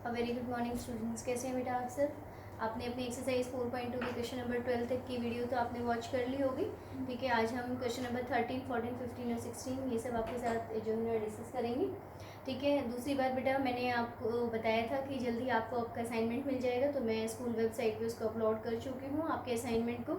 Very good morning students. कैसे हैं बेटा आप सब? आपने अपनी एक्सरसाइज 4.2 की क्वेश्चन नंबर 12 तक की वीडियो तो आपने वॉच कर ली होगी। ठीक है, आज हम क्वेश्चन नंबर 13, 14, 15 और 16 ये सब आपके साथ जो है डिस्कस करेंगे। ठीक है, दूसरी बात बेटा, मैंने आपको बताया था कि जल्दी आपको आपका असाइनमेंट मिल जाएगा, तो मैं स्कूल वेबसाइट पे उसको अपलोड कर चुकी हूँ आपके असाइनमेंट को।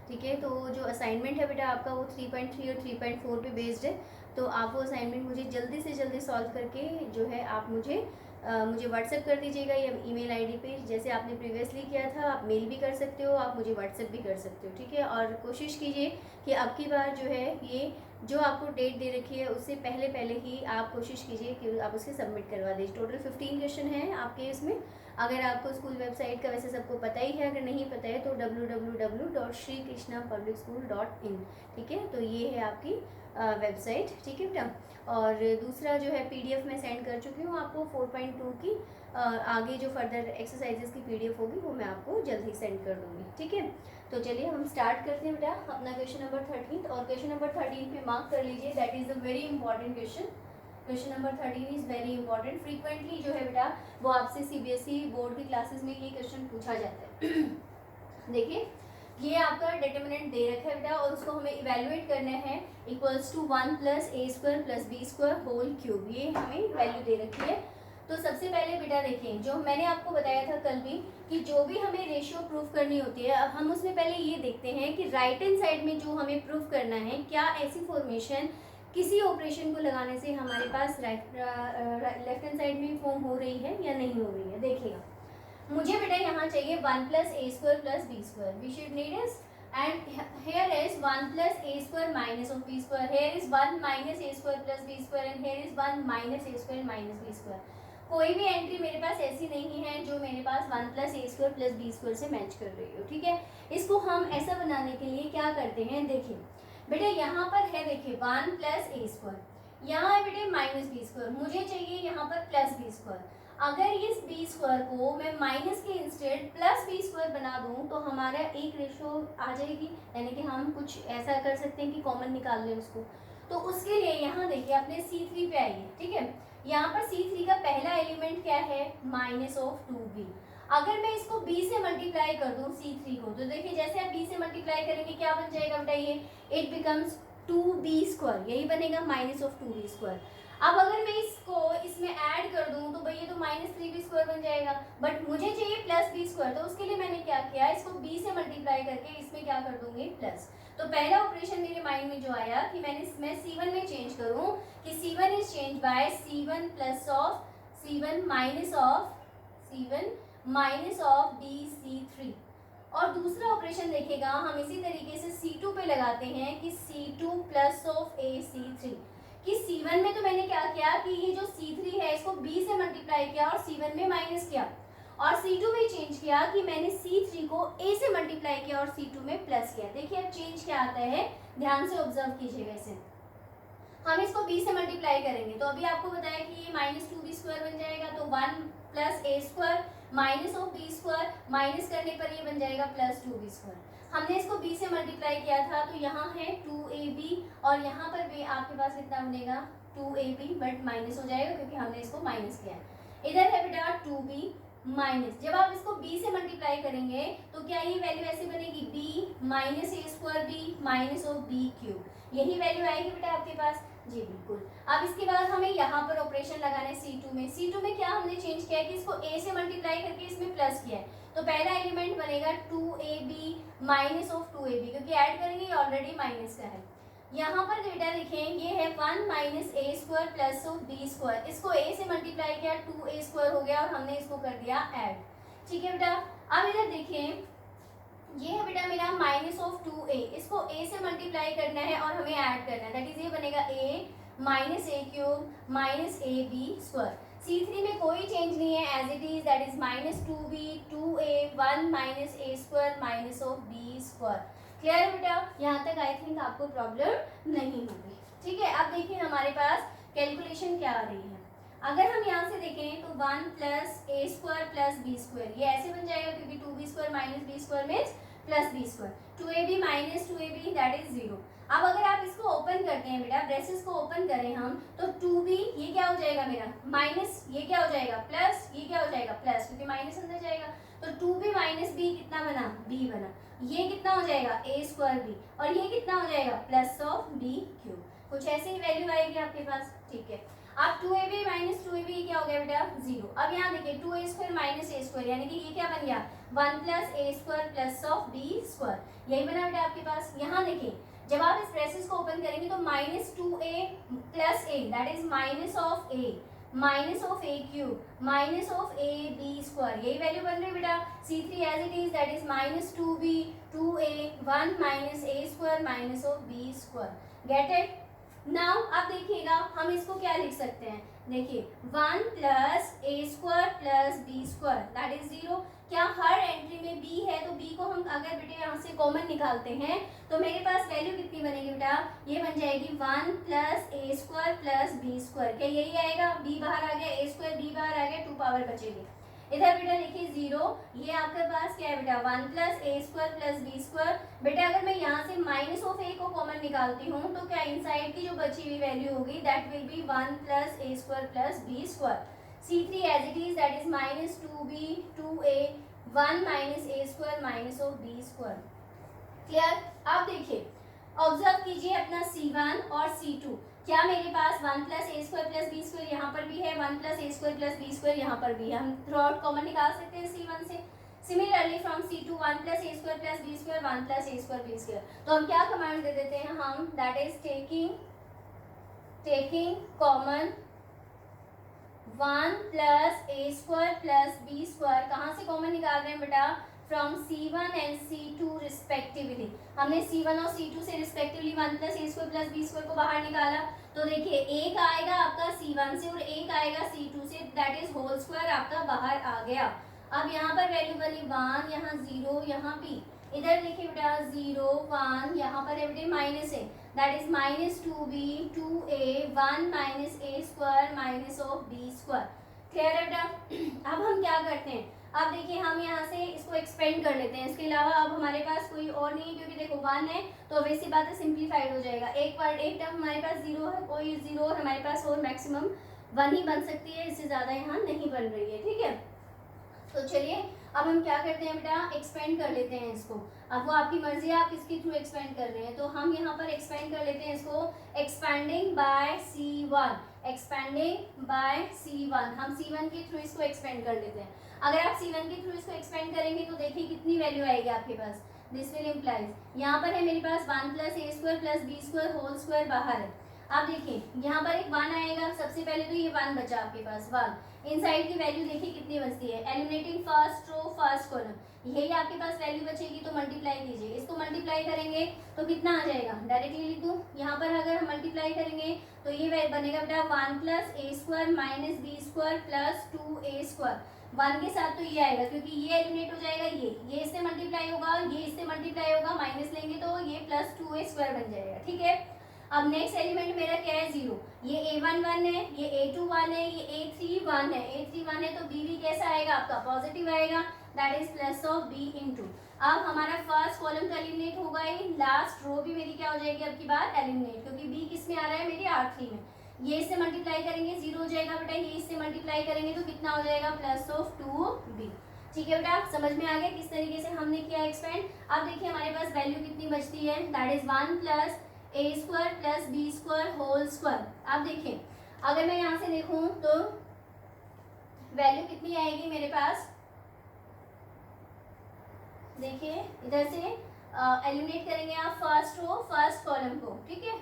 ठीक है, तो जो असाइनमेंट है बेटा आपका वो 3.3 और 3.4 पे बेस्ड है। तो आप वो असाइनमेंट मुझे जल्दी से जल्दी सॉल्व करके जो है आप मुझे व्हाट्सएप कर दीजिएगा या ईमेल आईडी पे, जैसे आपने प्रीवियसली किया था। आप मेल भी कर सकते हो, आप मुझे व्हाट्सएप भी कर सकते हो। ठीक है, और कोशिश कीजिए कि अब की बार जो है ये जो आपको डेट दे रखी है उससे पहले पहले ही आप कोशिश कीजिए कि आप उसे सबमिट करवा दीजिए। टोटल 15 क्वेश्चन है आपके इसमें। अगर आपको स्कूल वेबसाइट का वैसे सबको पता ही है, अगर नहीं पता है तो www.shrikrishnapublicschool.in। ठीक है, तो ये है आपकी वेबसाइट। ठीक है बेटा, और दूसरा जो है पीडीएफ मैं सेंड कर चुकी हूँ आपको 4.2 की। आगे जो फर्दर एक्सरसाइजेस की पीडीएफ होगी वो मैं आपको जल्द ही सेंड कर दूँगी। ठीक है, तो चलिए हम स्टार्ट करते हैं बेटा अपना क्वेश्चन नंबर 13। और क्वेश्चन नंबर 13 पे मार्क कर लीजिए, that is a very important question. Question number 13 is very important. Frequently जो है बेटा वो आपसे सीबीएसई बोर्ड की क्लासेस में ये क्वेश्चन पूछा जाता है। देखिए, ये आपका डिटर्मिनेंट दे रखा है बेटा और उसको हमें इवेल्युएट करना है equals to 1 + a² + b² whole cube. ये हमें वैल्यू दे रखी है। तो सबसे पहले बेटा देखें, जो मैंने आपको बताया था कल भी कि जो भी हमें रेशियो प्रूफ करनी होती है, अब हम उसमें पहले ये देखते हैं कि राइट हैंड साइड में जो हमें प्रूफ करना है, क्या ऐसी फॉर्मेशन किसी ऑपरेशन को लगाने से हमारे पास लेफ्ट हैंड साइड में फॉर्म हो रही है या नहीं हो रही है। देखिएगा, मुझे बेटा यहाँ चाहिए 1 + a² + b²। We should need is, and here is 1 + a² - b²। here is 1 - a² + b², and here is 1 - a² - b²। कोई भी एंट्री मेरे पास ऐसी नहीं है जो मेरे पास 1 + a² + b² से मैच कर रही हो। ठीक है, इसको हम ऐसा बनाने के लिए क्या करते हैं, देखिए बेटा यहाँ पर है, देखिए 1 + a², यहाँ है बेटे -b², मुझे चाहिए यहाँ पर +b²। अगर इस b² को मैं माइनस के इंस्टेड +b² बना दूं तो हमारा एक रेशो आ जाएगी, यानी कि हम कुछ ऐसा कर सकते हैं कि कॉमन निकाल लें उसको। तो उसके लिए यहाँ देखिए अपने C3 पे आइए। ठीक है, यहाँ पर C3 का पहला एलिमेंट क्या है, -2b। अगर मैं इसको b से मल्टीप्लाई कर दूं C3 को, तो देखिए जैसे आप b से मल्टीप्लाई करेंगे क्या बन जाएगा बेटा, ये इट बिकम्स 2b², यही बनेगा -2b²। अब अगर मैं इसको इसमें ऐड कर दूं तो भाई ये तो -3b² बन जाएगा, बट मुझे चाहिए +b²। तो उसके लिए मैंने क्या किया, इसको b से मल्टीप्लाई करके इसमें क्या कर दूंगी प्लस। तो पहला ऑपरेशन मेरे माइंड में जो आया कि मैं C1 में चेंज करूं कि C1 is change bye C1 plus of C1 minus of BC3। और दूसरा ऑपरेशन देखिएगा, हम इसी तरीके से C2 पे लगाते हैं कि C2 प्लस ऑफ AC3। कि C1 में तो मैंने क्या किया कि ये जो C3 है इसको B से मल्टीप्लाई किया और C1 में माइनस किया, और C2 में चेंज किया कि मैंने C3 को A से मल्टीप्लाई किया और C2 में प्लस किया। देखिए अब चेंज क्या आता है, ध्यान से ऑब्जर्व कीजिएगा इसे। हम इसको b से मल्टीप्लाई करेंगे तो अभी आपको बताया कि ये -2b² बन जाएगा, तो 1 + a² minus of b² minus करने पर ये बन जाएगा +2b²। हमने इसको b से मल्टीप्लाई किया था तो यहाँ है 2ab, और यहाँ पर भी आपके पास कितना बनेगा 2ab, बट माइनस हो जाएगा क्योंकि हमने इसको माइनस किया है। इधर है बेटा 2b माइनस, जब आप इसको b से मल्टीप्लाई करेंगे तो क्या ये वैल्यू ऐसे बनेगी b minus a² minus of b³, यही वैल्यू आएगी बेटा आपके पास। जी बिल्कुल। अब इसके बाद हमें यहाँ पर ऑपरेशन लगाना है C2 में क्या हमने चेंज किया है कि इसको a से मल्टीप्लाई करके इसमें प्लस किया है। तो पहला एलिमेंट बनेगा 2ab माइनस ऑफ 2ab, क्योंकि ऐड करेंगे ये ऑलरेडी माइनस का है। यहाँ पर बेटा देखें ये है 1 - a² प्लस ऑफ b², इसको a से मल्टीप्लाई किया 2a² हो गया और हमने इसको कर दिया ऐड। ठीक है बेटा, अब इधर देखें ये है बेटा मेरा -2a, इसको a से मल्टीप्लाई करना है और हमें ऐड करना है, दैट इज ये बनेगा a minus a³ -ab²। C3 में कोई चेंज नहीं है, as it is, that is -2b 2a 1 -a² minus of b²। Clear बेटा, यहाँ तक आई थिंक आपको प्रॉब्लम नहीं होगी। ठीक है, अब देखिए हमारे पास कैलकुलेशन क्या आ रही है। अगर हम यहाँ से देखें तो 1 + a² + b², ये ऐसे बन जाएगा क्योंकि 2b² - b² means +b²। 2ab - 2ab that is 0। अब अगर आप इसको ओपन करते हैं बेटा, ब्रेसेस को ओपन करें हम, तो 2b ये क्या हो जाएगा मेरा माइनस, ये क्या हो जाएगा प्लस, ये क्या क्या हो जाएगा प्लस, क्योंकि माइनस अंदर जाएगा, तो 2b माइनस बी कितना बना, b बना। ये कितना हो जाएगा a स्क्वायर b, और ये कितना हो जाएगा प्लस ऑफ b क्यूब। कुछ ऐसे ही वैल्यू आएगी आपके पास, ठीक है। अब 2ab माइनस 2ab क्या हो गया बेटा 0। अब यहाँ देखिए 2a square minus a square, यानी कि ये क्या बन गया 1 plus a square plus of b square, यही बना बेटा आपके पास। यहाँ देखिए जब आप इस ब्रेसेस को ओपन करेंगे तो minus 2a plus a that is minus of a cube minus of a b square, यही वैल्यू बन रही है बेटा। C3 as it is that is minus 2b 2a 1 minus a square minus of b square, get it. Now आप देखिएगा हम इसको क्या लिख सकते हैं, देखिए 1 plus a square plus b square that is 0। क्या हर एंट्री में b है तो b को हम अगर बेटे यहाँ से कॉमन निकालते हैं तो मेरे पास वैल्यू कितनी बनेगी बेटा, ये बन जाएगी 1 plus a square plus b square. क्या यही आएगा, b बाहर आ गया, a स्क्वायर b बाहर आ गया, 2 पावर बचेगी। इधर बेटा देखिए 0, ये आपके पास क्या है बेटा 1 plus a square plus b square. बेटा अगर मैं यहाँ से माइनस ऑफ a को कॉमन निकालती हूँ तो क्या इनसाइड की जो बची हुई वैल्यू होगी that will be 1 plus a square plus b square. C3 as it is that is minus 2b 2a 1 minus a square minus of b square. Clear. अब देखिए ऑब्जर्व कीजिए अपना C1 और C2, क्या मेरे पास 1 प्लस ए square plus B square यहाँ पर भी है, 1 प्लस ए स्क्वायर प्लस बी स्क्वायर यहाँ पर भी है, हम थ्रू आउट कॉमन निकाल सकते हैं C1 से। Similarly from C2 1 plus A square plus B square 1 plus A square B square, तो हम क्या कमांड दे देते हैं हम, that is taking common 1 plus A square plus B square, कहाँ से कॉमन निकाल रहे हैं बेटा from C1 and C2 respectively. हमने C1 और C2 से रिस्पेक्टिवली 1 प्लस ए स्क्वायर प्लस बी स्क्वायर को बाहर निकाला, तो देखिए एक आएगा आपका C1 से और एक आएगा C2 से, दैट इज होल स्क्वायर आपका बाहर आ गया। अब यहाँ पर वैल्यू बनी 1, यहाँ 0, यहाँ p, इधर देखिए बेटा 0 1, यहाँ पर है बेटे माइनस है, that is minus 2b 2a 1 minus a square minus of b square. Clear है बेटा। अब हम क्या करते हैं, अब देखिए हम यहाँ से इसको एक्सपेंड कर लेते हैं, इसके अलावा अब हमारे पास कोई और नहीं है, क्योंकि देखो 1 है तो वैसी बात है सिंप्लीफाइड हो जाएगा। एक टर्म हमारे पास 0 है, कोई 0 और हमारे पास और मैक्सिमम 1 ही बन सकती है, इससे ज़्यादा यहाँ नहीं बन रही है, ठीक है। तो चलिए अब हम क्या करते हैं बेटा, एक्सपेंड कर लेते हैं इसको। अब वो आपकी मर्जी है आप किसके थ्रू एक्सपेंड कर रहे हैं, तो हम यहाँ पर एक्सपेंड कर लेते हैं इसको, expanding bye C1, expanding bye C1, हम C1 के थ्रू इसको एक्सपेंड कर लेते हैं। अगर आप C1 के थ्रू इसको एक्सपेंड करेंगे तो देखिए कितनी वैल्यू आएगी आपके पास, दिस विल इम्प्लाइज यहाँ पर है मेरे पास 1 प्लस ए square plus B square whole square बाहर है। आप देखिए यहाँ पर एक 1 आएगा, सबसे पहले तो ये 1 बचा आपके पास 1, इनसाइड की वैल्यू देखिए कितनी बचती है, eliminating first row first column, यही आपके पास वैल्यू बचेगी, तो मल्टीप्लाई कीजिए, इसको मल्टीप्लाई करेंगे तो कितना आ जाएगा, डायरेक्टली लिख दूँ, यहाँ पर अगर हम मल्टीप्लाई करेंगे तो ये बनेगा बेटा 1 प्लस ए square minus B square plus 2a square, 1 के साथ तो ये आएगा क्योंकि ये एलिमिनेट हो जाएगा, ये इससे मल्टीप्लाई होगा, ये इससे मल्टीप्लाई होगा, माइनस लेंगे तो ये प्लस 2a स्क्वायर बन जाएगा, ठीक है। अब नेक्स्ट एलिमेंट मेरा क्या है 0, ये a1 1 है, ये a2 1 है, ये a3 1 है, a3 1 है तो b भी कैसा आएगा आपका पॉजिटिव आएगा, that is plus of b into. अब हमारा फर्स्ट कॉलम तो एलिमिनेट होगा ही, लास्ट रो भी मेरी क्या हो जाएगी अब की बार एलिमिनेट, क्योंकि b किस में आ रहा है मेरी R3 में, ये इससे मल्टीप्लाई करेंगे 0 हो जाएगा बेटा, ये इससे मल्टीप्लाई करेंगे तो कितना हो जाएगा प्लस ऑफ 2b, ठीक है बेटा। समझ में आ गया किस तरीके से हमने किया एक्सपेंड। अब देखिए हमारे पास वैल्यू कितनी बचती है, that is 1 plus A square plus B square whole square. अब देखिए अगर मैं यहाँ से देखूँ तो वैल्यू कितनी आएगी मेरे पास, देखिए इधर से एलिमिनेट करेंगे आप फर्स्ट रो फर्स्ट कॉलम को, ठीक है,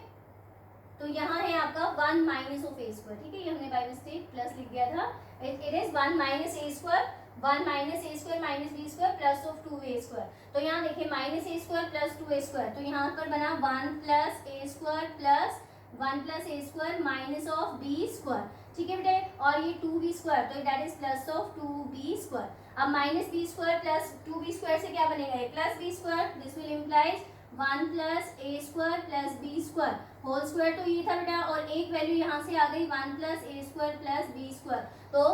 तो यहाँ है आपका 1 माइनस ऑफ ए स्क्वायर, ठीक है, ये हमने बाय मिस्टेक प्लस लिख दिया था, it is 1 minus A square 1 minus A square minus B square plus of 2a square, तो यहाँ देखिए minus A square plus 2a square, तो यहाँ पर बना 1 plus A square plus 1 plus A square minus of B square, ठीक है बेटे, और ये 2b स्क्वायर तो that is plus of 2b square. अब minus B square plus 2b square से क्या बनेगा, ये plus B square, this will implies 1 plus A square plus B square whole square, तो ये था बेटा, और एक वैल्यू यहाँ से आ गई 1 प्लस ए स्क्वायर प्लस बी स्क्वायर, तो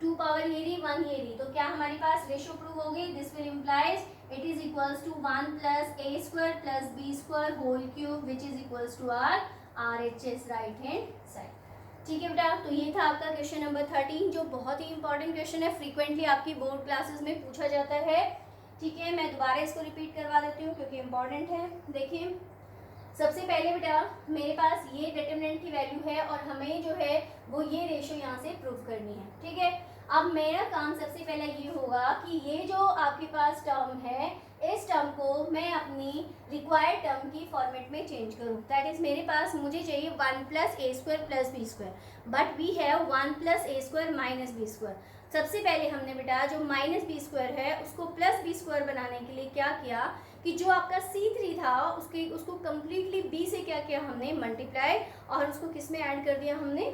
2 पावर ये रही 1 ये रही, तो क्या हमारे पास रेशियो प्रूव होगी, this will implies it is equals to 1 plus A square plus B square whole cube which is equals to our RHS right hand side. ठीक है बेटा, तो ये था आपका क्वेश्चन नंबर 13, जो बहुत ही इंपॉर्टेंट क्वेश्चन है, फ्रीक्वेंटली आपकी बोर्ड क्लासेस में पूछा जाता है। ठीक है, मैं दोबारा इसको रिपीट करवा देती हूँ क्योंकि इंपॉर्टेंट है। देखिए, सबसे पहले बेटा मेरे पास ये डिटरमिनेंट की वैल्यू है और हमें जो है वो ये रेशो यहाँ से प्रूव करनी है। ठीक है, अब मेरा काम सबसे पहले ये होगा कि ये जो आपके पास टर्म है, इस टर्म को मैं अपनी रिक्वायर्ड टर्म की फॉर्मेट में चेंज करूँ। दैट इज मेरे पास मुझे चाहिए 1 + a² + b², but we have 1 + a² - b²। सबसे पहले हमने बेटा जो -b² है उसको +b² बनाने के लिए क्या किया कि जो आपका C3 था उसको कम्प्लीटली B से क्या किया हमने, मल्टीप्लाई, और उसको किस में ऐड कर दिया हमने,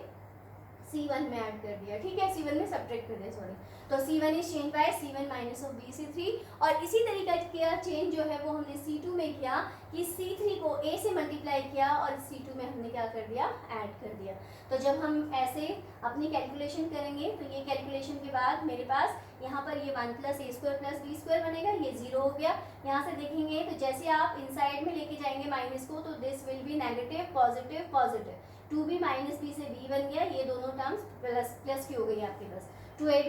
C1 में ऐड कर दिया। ठीक है, C1 में सब्ट्रैक्ट कर दिया, सॉरी। तो C1 is change bye C1 minus of BC3, और इसी तरीके का चेंज जो है वो हमने C2 में किया कि C3 को A से मल्टीप्लाई किया और C2 में हमने क्या कर दिया, ऐड कर दिया। तो जब हम ऐसे अपनी कैलकुलेशन करेंगे तो ये कैलकुलेशन के बाद मेरे पास यहाँ पर ये 1 + a² + b² बनेगा, ये 0 हो गया। यहाँ से देखेंगे तो जैसे आप इनसाइड में लेके जाएंगे माइनस को, तो this will be negative, positive, positive. 2b - b से b बन गया, ये दोनों टर्म्स प्लस की हो गई आपके पास। 2ab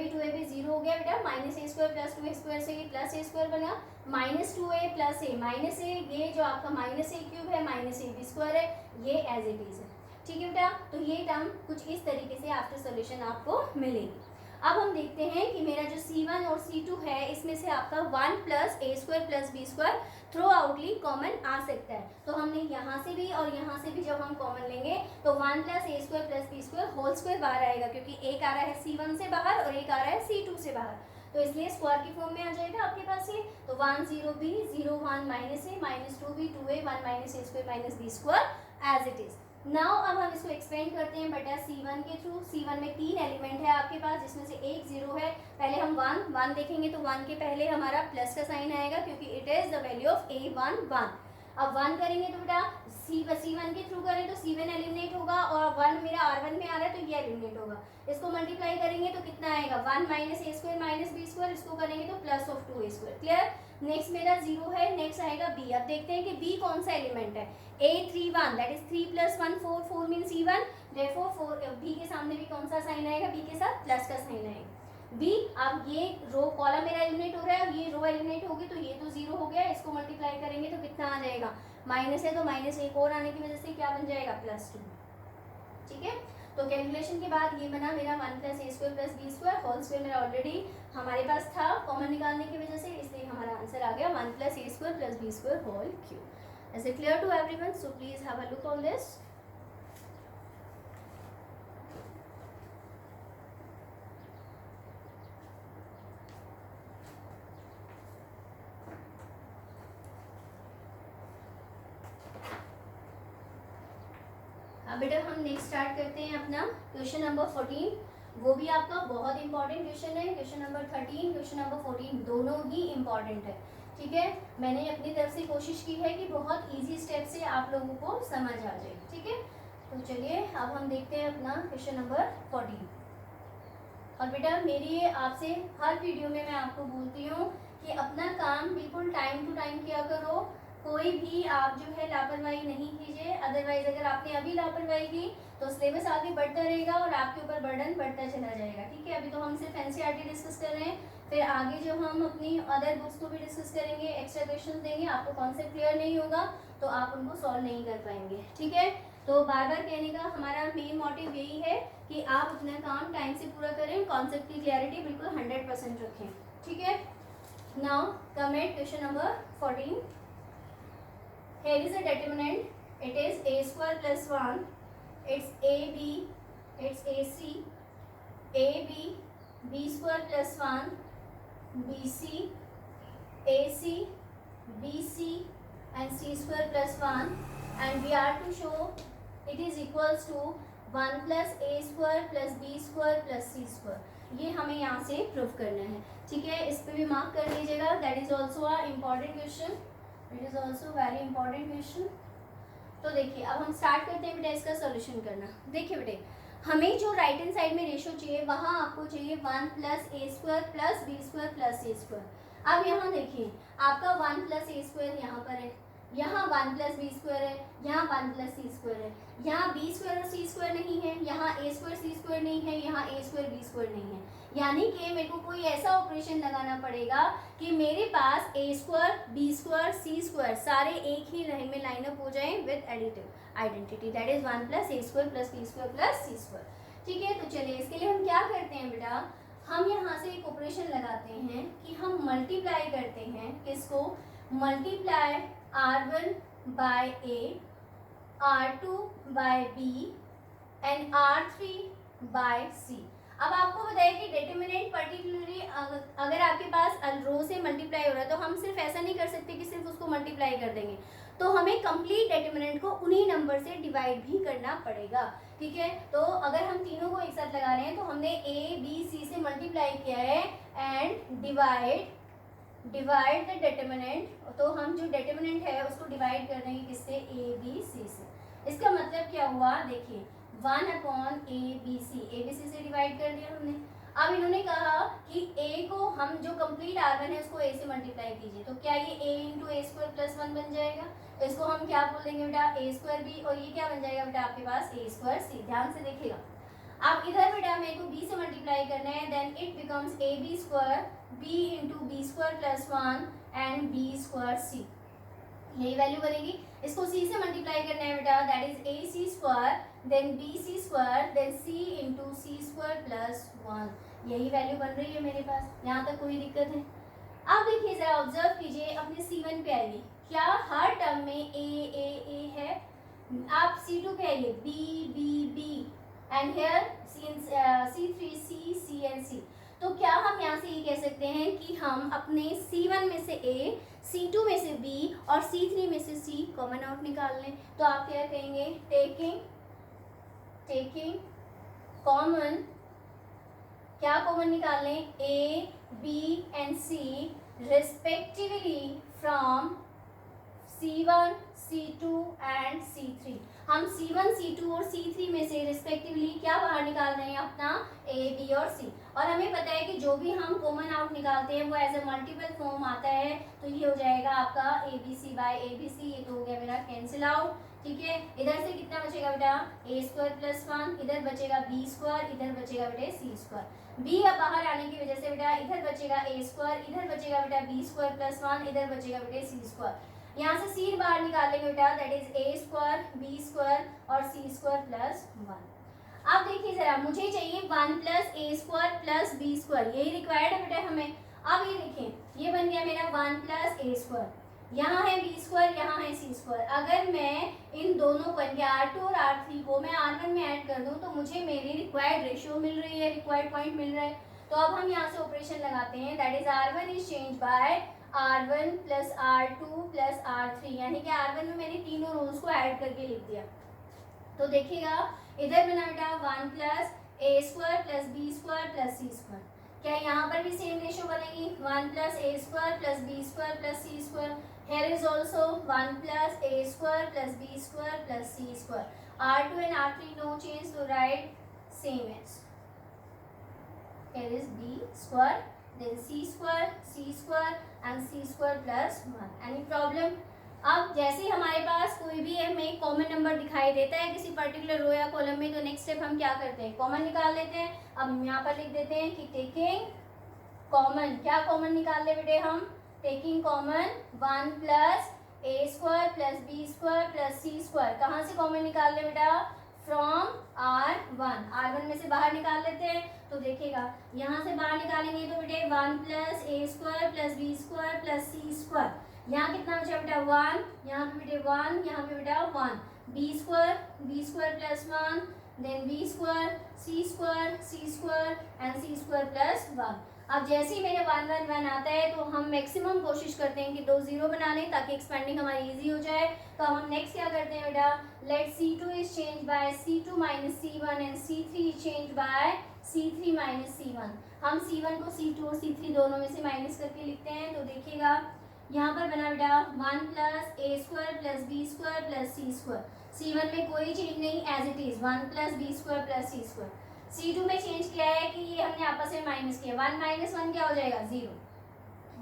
0 हो गया बेटा, -a² + 2a² से ये +a² बना, -2a + a माइनस a, ये जो आपका -a³ है -ab² है, ये एज इट इज है। ठीक है बेटा, तो ये टर्म कुछ इस तरीके से आफ्टर सोल्यूशन आपको मिलेगी। अब हम देखते हैं कि मेरा जो C1 और C2 है इसमें से आपका 1 + a² + b² थ्रू आउटली कॉमन आ सकता है। तो हमने यहाँ से भी और यहाँ से भी जब हम कॉमन लेंगे तो 1 + a² + b² होल स्क्वायर बाहर आएगा, क्योंकि एक आ रहा है C1 से बाहर और एक आ रहा है C2 से बाहर, तो इसलिए स्क्वायर की फॉर्म में आ जाएगा आपके पास ये। तो 1 0b 0 1 -a -2b 2a 1 - a² - b² as it is. Now अब हम इसको एक्सपेंड करते हैं बेटा C1 के थ्रू। C1 में 3 एलिमेंट है आपके पास, जिसमें से एक 0 है। पहले हम 1 देखेंगे तो 1 के पहले हमारा प्लस का साइन आएगा, क्योंकि it is the value of a1 1। अब 1 करेंगे तो बेटा C1 के थ्रू करें तो C1 एलिमिनेट होगा, और 1 मेरा R1 में आ रहा है तो ये एलिमिनेट होगा। इसको मल्टीप्लाई करेंगे तो कितना आएगा, 1 - a² - b², इसको करेंगे तो +2a²। क्लियर। नेक्स्ट मेरा 0 है, नेक्स्ट आएगा b। अब देखते हैं कि b कौन सा एलिमेंट है, a31, that is 3 + 1 4, 4 mean C1, therefore 4 b के सामने भी कौन सा साइन आएगा, b के साथ प्लस का साइन आएगा b। अब ये रो कॉलम मेरा एलिमिनेट हो रहा है, ये रो एलिमिनेट होगी तो ये तो 0 हो गया, इसको मल्टीप्लाई करेंगे तो कितना आ जाएगा, माइनस है तो माइनस एक और आने की वजह से क्या बन जाएगा, +2। ठीक है, तो कैलकुलेशन के बाद ये बना मेरा 1 + a² + b² होल स्क्वायर मेरा ऑलरेडी हमारे पास था कॉमन निकालने की वजह से, इसलिए हमारा आंसर आ गया 1 + a² + b² whole cube. Is it clear to everyone? So please have a look on this. अब बेटा हम नेक्स्ट स्टार्ट करते हैं अपना क्वेश्चन नंबर 14। वो भी आपका बहुत इंपॉर्टेंट क्वेश्चन है। क्वेश्चन नंबर 13, क्वेश्चन नंबर 14 दोनों ही इंपॉर्टेंट है। ठीक है, मैंने अपनी तरफ से कोशिश की है कि बहुत इजी स्टेप से आप लोगों को समझ आ जाए। ठीक है, तो चलिए अब हम देखते हैं अपना क्वेश्चन नंबर 14। और बेटा मेरी आपसे हर वीडियो में मैं आपको बोलती हूँ कि अपना काम बिल्कुल टाइम टू टाइम किया करो, कोई भी आप जो है लापरवाही नहीं कीजिए। अदरवाइज अगर आपने अभी लापरवाही की तो सिलेबस आगे बढ़ता रहेगा और आपके ऊपर बर्डन बढ़ता चला जाएगा। ठीक है, अभी तो हम सिर्फ एनसीईआरटी डिस्कस कर रहे हैं, फिर आगे जो हम अपनी अदर बुक्स को भी डिस्कस करेंगे, एक्स्ट्रा क्वेश्चन देंगे, आपको कॉन्सेप्ट क्लियर नहीं होगा तो आप उनको सॉल्व नहीं कर पाएंगे। ठीक है, तो बार बार कहने का हमारा मेन मोटिव यही है कि आप अपना काम टाइम से पूरा करें, कॉन्सेप्ट की क्लियरिटी बिल्कुल 100% रखें। ठीक है, now come at question number 14। Here is a determinant. It is a² + 1. It's ab, it's ac, ab, b² + 1, bc, ac, bc and c² + 1, and we are to show it is equals to 1 + a² + b² + c²। ये हमें यहाँ से prove करना है। ठीक है, इस पे भी मार्क कर लीजिएगा। That is also a important question, it is also very important question. तो देखिए अब हम स्टार्ट करते हैं बेटा इसका सोल्यूशन करना। देखिए बेटे हमें जो राइट हैंड साइड में रेशो चाहिए वहाँ आपको चाहिए 1 + a² + b² + c²। अब यहाँ देखिए आपका 1 + a² यहाँ पर है, यहाँ 1 प्लस बी स्क्वायर है, यहाँ 1 प्लस सी स्क्वायर है, यहाँ बी स्क्वायर और सी स्क्वायर नहीं है, यहाँ ए स्क्वायर सी स्क्वायर नहीं है, यहाँ ए स्क्वायर बी स्क्वायर नहीं है। यानी कि मेरे को कोई ऐसा ऑपरेशन लगाना पड़ेगा कि मेरे पास a square B square c square सारे एक ही लाइन में लाइनअप हो जाएं with additive identity, that is 1 plus A square plus B square plus C square. ठीक है, तो चलिए इसके लिए हम क्या करते हैं बेटा, हम यहाँ से एक ऑपरेशन लगाते हैं कि हम मल्टीप्लाई करते हैं, किसको, multiply R1 by A, R2 by B and R3 by C। अब आपको बताइए कि डिटरमिनेंट पर्टिकुलरली अगर आपके पास रो से मल्टीप्लाई हो रहा है तो हम सिर्फ ऐसा नहीं कर सकते कि सिर्फ उसको मल्टीप्लाई कर देंगे, तो हमें कंप्लीट डिटरमिनेंट को उन्हीं नंबर से डिवाइड भी करना पड़ेगा। ठीक है, तो अगर हम तीनों को एक साथ लगा रहे हैं तो हमने ए बी सी से मल्टीप्लाई किया है एंड डिवाइड द डिटरमिनेंट, तो हम जो डिटरमिनेंट है उसको डिवाइड कर देंगे किससे, ए बी सी से। इसका मतलब क्या हुआ, देखिए 1 अपॉन ए बी सी से डिवाइड कर दिया हमने। अब इन्होंने कहा कि a को हम जो कंप्लीट R1 है उसको a से मल्टीप्लाई कीजिए, तो क्या ये a into A square plus 1 बन जाएगा, तो इसको हम क्या बोल देंगे बेटा, a स्क्वायर b, और ये क्या बन जाएगा बेटा आपके पास a स्क्वायर c। ध्यान से देखिएगा, अब इधर बेटा मेरे को b से मल्टीप्लाई करना है, then it becomes a b square b into b square plus 1 and b square c, यही वैल्यू बनेगी। इसको c से मल्टीप्लाई करना है बेटा, that is a c square then b c square then c into c square plus 1, यही value बन रही है मेरे पास। यहाँ तक कोई दिक्कत है? अब देखिए जरा ऑब्जर्व कीजिए, अपने C1 पे आइए, क्या हर टर्म में ए है, आप C2 पे आइए, B and here C3 C and C. तो क्या हम यहाँ से ये कह सकते हैं कि हम अपने C1 में से A, C2 में से B और C3 में से C कॉमन आउट निकाल लें, तो आप क्या कहेंगे, टेकिंग कॉमन, क्या कॉमन निकाल लें, A, B and C respectively from C1, C2 and C3। हम C1, C2 और C3 में से रिस्पेक्टिवली क्या बाहर निकाल रहे हैं, अपना A, B और C। और हमें पता है कि जो भी हम कॉमन आउट निकालते हैं वो एज ए मल्टीपल फॉर्म आता है, तो ये हो जाएगा आपका ABC बाय ABC, ये तो हो गया मेरा कैंसिल आउट। ठीक है, इधर से कितना बचेगा बेटा, a स्क्वायर प्लस 1, इधर बचेगा b स्क्वायर, इधर बचेगा बेटा c स्क्वायर। b अब बाहर आने की वजह से बेटा इधर बचेगा a स्क्वायर, इधर बचेगा बेटा b स्क्वायर प्लस 1, इधर बचेगा बेटा c स्क्वायर। यहाँ से c बाहर निकालेंगे बेटा, that is a square b square और c स्क्वायर प्लस 1। अब देखिए जरा, मुझे चाहिए 1 प्लस ए स्क्वायर प्लस बी स्क्वायर, यही रिक्वायर्ड है बेटा हमें। अब ये देखें, ये बन गया मेरा 1 प्लस ए स्क्वायर, यहाँ है बी स्क्वायर, यहाँ है सी स्क्वायर। अगर मैं इन दोनों को R2 और R3 को मैं R1 में ऐड कर दूँ तो मुझे मेरी रिक्वायर्ड रेशियो मिल रही है, रिक्वायर्ड पॉइंट मिल रहा है। तो अब हम यहाँ से ऑपरेशन लगाते हैं, that is R1 is change bye R1 plus R2 plus R3, यानी कि R1 में मैंने तीनों रोज को ऐड करके लिख दिया। तो देखिएगा इधर बना बेटा 1 प्लस ए square plus B square plus सी स्क्वायर, क्या यहाँ पर भी सेम रेशियो बनेगी, 1 plus A square plus B square plus C square. Here is also 1 plus a square plus b square plus c square. R2 and R3 no change, so write same as. Here is b square, then c square and c square plus 1. Any problem? अब जैसे ही हमारे पास कोई भी हमें common number दिखाई देता है किसी पर्टिकुलर रो या कॉलम में, तो नेक्स्ट स्टेप हम क्या करते हैं, कॉमन निकाल लेते हैं। अब हम यहाँ पर लिख देते हैं कि टेकिंग कॉमन, क्या कॉमन निकाल ले बेटे हम, टेकिंग कॉमन 1 प्लस ए square plus B square plus सी स्क्वायर। कहाँ से कॉमन निकाल ले बेटा, फ्रॉम R1 में से बाहर निकाल लेते हैं। तो देखिएगा यहाँ से बाहर निकालेंगे तो बेटे 1 प्लस ए square plus B square plus सी स्क्वायर, यहाँ कितना बचा बेटा 1, यहाँ पे बेटे 1, यहाँ पे बेटा 1, b square plus 1 then b square c square and c square plus 1। अब जैसे ही मेरे 1 1 1 आता है तो हम मैक्सिमम कोशिश करते हैं कि 2 0 बना लें ताकि एक्सपेंडिंग हमारी इजी हो जाए। तो हम नेक्स्ट क्या करते हैं बेटा, let C2 is change by C2 minus C1 and C3 is change by C3 minus C1। हम C1 को C2 और C3 दोनों में से माइनस करके लिखते हैं। तो देखिएगा यहाँ पर बना बेटा 1 प्लस ए square plus B square plus सी स्क्वायर। C1 में कोई चेंज नहीं, as it is 1 plus B square plus C square. C2 में चेंज किया है कि ये हमने आपस में माइनस किया, 1 माइनस 1 क्या हो जाएगा 0।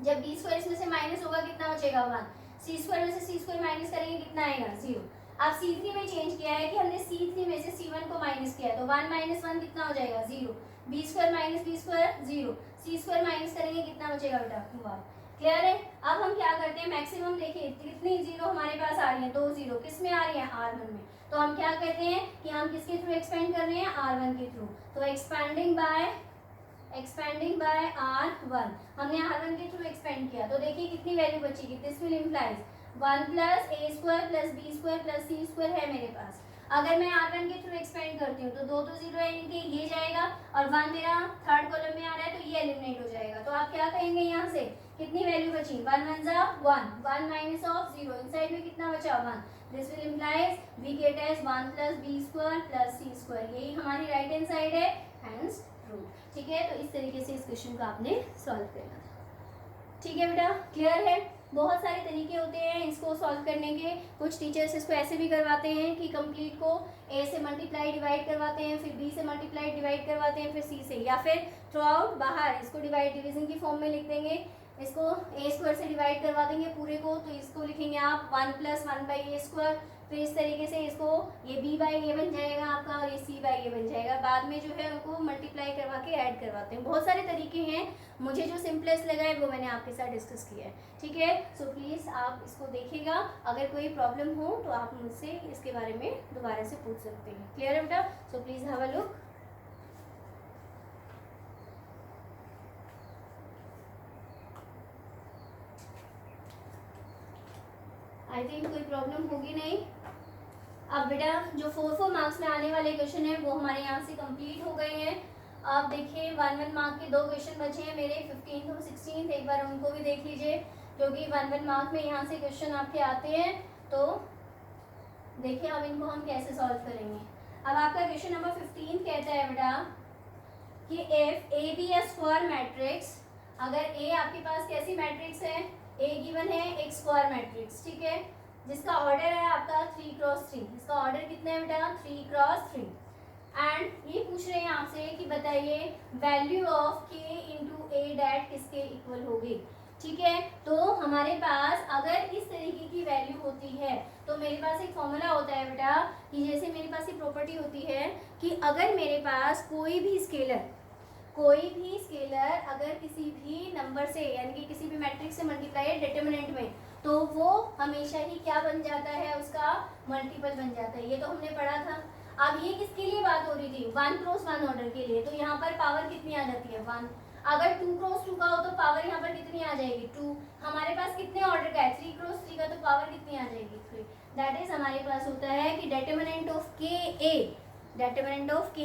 जब बी स्क्वायर इसमें से माइनस होगा कितना बचेगा 1। सी स्क्वायर में से सी स्क्वायर माइनस करेंगे कितना आएगा 0। अब C3 में चेंज किया है कि हमने C3 में से C1 को माइनस किया है, तो 1 माइनस 1 कितना हो जाएगा 0। B square minus B square 0। C square minus करेंगे कितना बचेगा बेटा 2r। क्लियर है। अब हम क्या करते हैं, मैक्सिमम देखिए कितनी जीरो हमारे पास आ रही है, 2 जीरो किस में आ रही है R1 में, तो हम क्या कहते हैं कि हम किसके थ्रू एक्सपेंड कर रहे हैं R1 के थ्रू। तो एक्सपेंडिंग बाय R1, हमने R1 के थ्रू एक्सपेंड किया, तो देखिए कितनी वैल्यू बचेगी, this will implies 1 plus A square plus B square plus C square है मेरे पास। अगर मैं R1 के थ्रू एक्सपेंड करती हूँ तो 2 तो 0 है, इनके ये जाएगा और 1 मेरा थर्ड कॉलम में आ रहा है तो ये एलिमिनेट हो जाएगा। तो आप क्या कहेंगे यहाँ से कितनी वैल्यू बची, 1 1 जा 1 माइनस ऑफ 0, इनसाइड में कितना बचा 1। This will implies we get as 1 plus B square plus C square, यही हमारी राइट हैंड साइड है, हैंस प्रूव्ड। ठीक है, तो इस तरीके से इस क्वेश्चन को आपने सॉल्व करना था। ठीक है बेटा, क्लियर है। बहुत सारे तरीके होते हैं इसको सॉल्व करने के। कुछ टीचर्स इसको ऐसे भी करवाते हैं कि कंप्लीट को ए से मल्टीप्लाई डिवाइड करवाते हैं, फिर बी से मल्टीप्लाई डिवाइड करवाते हैं, फिर सी से, या फिर थ्रू आउट बाहर इसको डिवाइड डिवीजन की फॉर्म में लिख देंगे। इसको ए स्क्वायर से डिवाइड करवा देंगे पूरे को, तो इसको लिखेंगे आप 1 प्लस 1 बाई ए स्क्वायर, फिर इस तरीके से इसको ये b बाई ए बन जाएगा आपका और ये c बाई ए बन जाएगा। बाद में जो है उनको मल्टीप्लाई करवा के ऐड करवाते हैं। बहुत सारे तरीके हैं, मुझे जो सिंपलेस्ट लगा है वो मैंने आपके साथ डिस्कस किया है। ठीक है, सो प्लीज़ आप इसको देखिएगा, अगर कोई प्रॉब्लम हो तो आप मुझसे इसके बारे में दोबारा से पूछ सकते हैं। क्लियर है बेटा, so please have a look. I think कोई प्रॉब्लम होगी नहीं। अब बेटा जो 4 मार्क्स में आने वाले क्वेश्चन है वो हमारे यहाँ से कंप्लीट हो गए हैं। आप देखिए 1 मार्क के 2 क्वेश्चन बचे हैं मेरे, 15th और 16th, एक बार उनको भी देख लीजिए, क्योंकि 1 मार्क में यहाँ से क्वेश्चन आपके आते हैं। तो देखिए अब इनको हम कैसे सॉल्व करेंगे। अब आपका क्वेश्चन नंबर 15 कहता है बेटा कि if a b a square matrix, अगर ए आपके पास कैसी मैट्रिक्स है, ए गिवन है एक स्क्वायर मैट्रिक्स, ठीक है, जिसका ऑर्डर है आपका 3x3, इसका ऑर्डर कितना है बेटा 3x3, एंड ये पूछ रहे हैं आपसे कि बताइए value of k into A that किसके इक्वल होगी। ठीक है, तो हमारे पास अगर इस तरीके की वैल्यू होती है तो मेरे पास एक फॉर्मूला होता है बेटा कि जैसे मेरे पास ये प्रॉपर्टी होती है कि अगर मेरे पास कोई भी स्केलर अगर किसी भी नंबर से यानी कि किसी भी मैट्रिक्स से मल्टीप्लाई है डिटरमिनेंट में, तो वो हमेशा ही क्या बन जाता है, उसका मल्टीपल बन जाता है। ये तो हमने पढ़ा था। अब ये किसके लिए बात हो रही थी, 1x1 ऑर्डर के लिए, तो यहाँ पर पावर कितनी आ जाती है 1। अगर 2x2 का हो तो पावर यहाँ पर कितनी आ जाएगी 2। हमारे पास कितने ऑर्डर का है 3x3 का, तो पावर कितनी आ जाएगी 3। दैट इज हमारे पास होता है कि determinant of K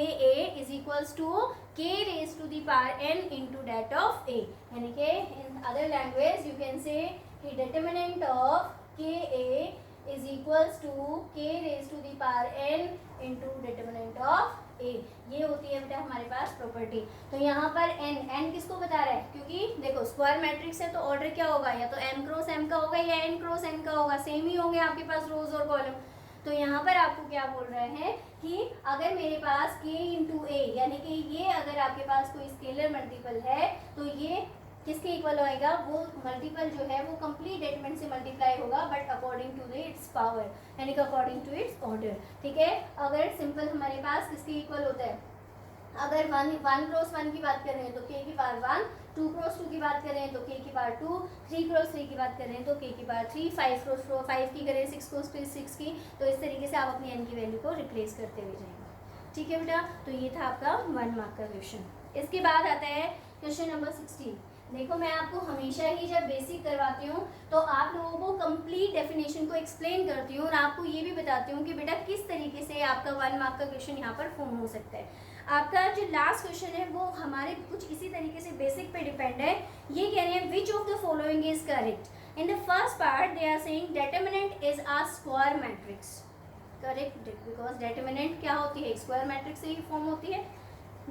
A is equals to k raised to the power n into that of a, यानी कि in other language you can say कि determinant of k a is equals to k raised to the power n into determinant of a। ये होती है बेटा हमारे पास property. तो यहाँ पर n किसको बता रहा है, क्योंकि देखो स्क्वायर मैट्रिक्स है तो ऑर्डर क्या होगा, या तो m क्रॉस m का होगा या n क्रॉस n का होगा, सेम ही होंगे आपके पास रोज और कॉलम। तो यहाँ पर आपको क्या बोल रहे हैं कि अगर मेरे पास k इंटू ए, यानी कि ये अगर आपके पास कोई स्केलर मल्टीपल है तो ये किसके इक्वल होएगा, वो मल्टीपल जो है वो कंप्लीट एलिमेंट से मल्टीप्लाई होगा, but according to its power, यानी कि अकॉर्डिंग टू इट्स ऑर्डर। ठीक है, अगर सिंपल हमारे पास किसके इक्वल होता है, अगर 1x1 की बात कर रहे हैं तो k की पावर 1, 2x2 की बात कर रहे हैं तो k की पावर 2, 3x3 की बात कर रहे हैं तो k की पावर 3, 5x5 की करें 6x6 की, तो इस तरीके से आप अपनी n की वैल्यू को रिप्लेस करते हुए जाएंगे। ठीक है बेटा, तो ये था आपका 1 मार्क का क्वेश्चन। इसके बाद आता है क्वेश्चन नंबर 16। देखो मैं आपको हमेशा ही जब बेसिक करवाती हूँ तो आप लोगों को कंप्लीट डेफिनेशन को एक्सप्लेन करती हूँ और आपको ये भी बताती हूँ कि बेटा किस तरीके से आपका 1 मार्क का क्वेश्चन यहाँ पर फॉर्म हो सकता है। आपका जो लास्ट क्वेश्चन है वो हमारे कुछ इसी तरीके से बेसिक पे डिपेंड है। ये कह रहे हैं which of the following is correct. In the first part they are saying determinant is a square matrix. Correct, because determinant क्या होती है, स्क्वायर मैट्रिक्स से ही फॉर्म होती है।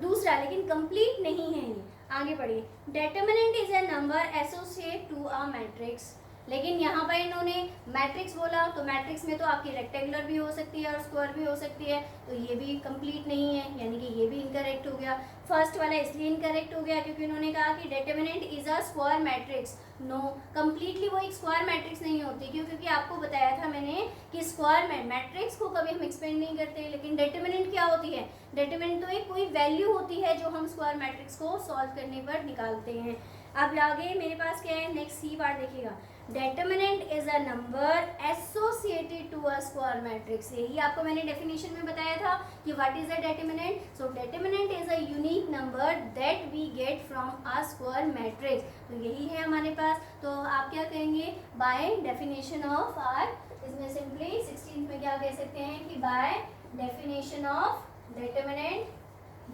दूसरा लेकिन कंप्लीट नहीं है ये, आगे बढ़िए। Determinant is a number associate to a matrix. लेकिन यहाँ पर इन्होंने मैट्रिक्स बोला, तो मैट्रिक्स में तो आपकी रेक्टेंगुलर भी हो सकती है और स्क्वायर भी हो सकती है, तो ये भी कंप्लीट नहीं है, यानी कि ये भी इनकरेक्ट हो गया। फर्स्ट वाला इसलिए इनकरेक्ट हो गया क्योंकि उन्होंने कहा कि determinant is a square matrix. No, completely वो एक स्क्वायर मैट्रिक्स नहीं होती, क्यों? क्योंकि आपको बताया था मैंने कि स्क्वायर मैट्रिक्स को कभी हम एक्सपेंड नहीं करते, लेकिन डिटरमिनेंट क्या होती है? डिटरमिनेंट तो एक कोई वैल्यू होती है जो हम स्क्वायर मैट्रिक्स को सॉल्व करने पर निकालते हैं। अब आगे मेरे पास क्या है, नेक्स्ट सी पार्ट देखिएगा। Determinant is a number associated to a square matrix. यही आपको मैंने डेफिनेशन में बताया था कि what is a determinant. So determinant is a unique number that we get from a square matrix. तो यही है हमारे पास। तो आप क्या कहेंगे? बाय डेफिनेशन ऑफ आर, इसमें सिंपली 16th में क्या कह सकते हैं कि by definition of determinant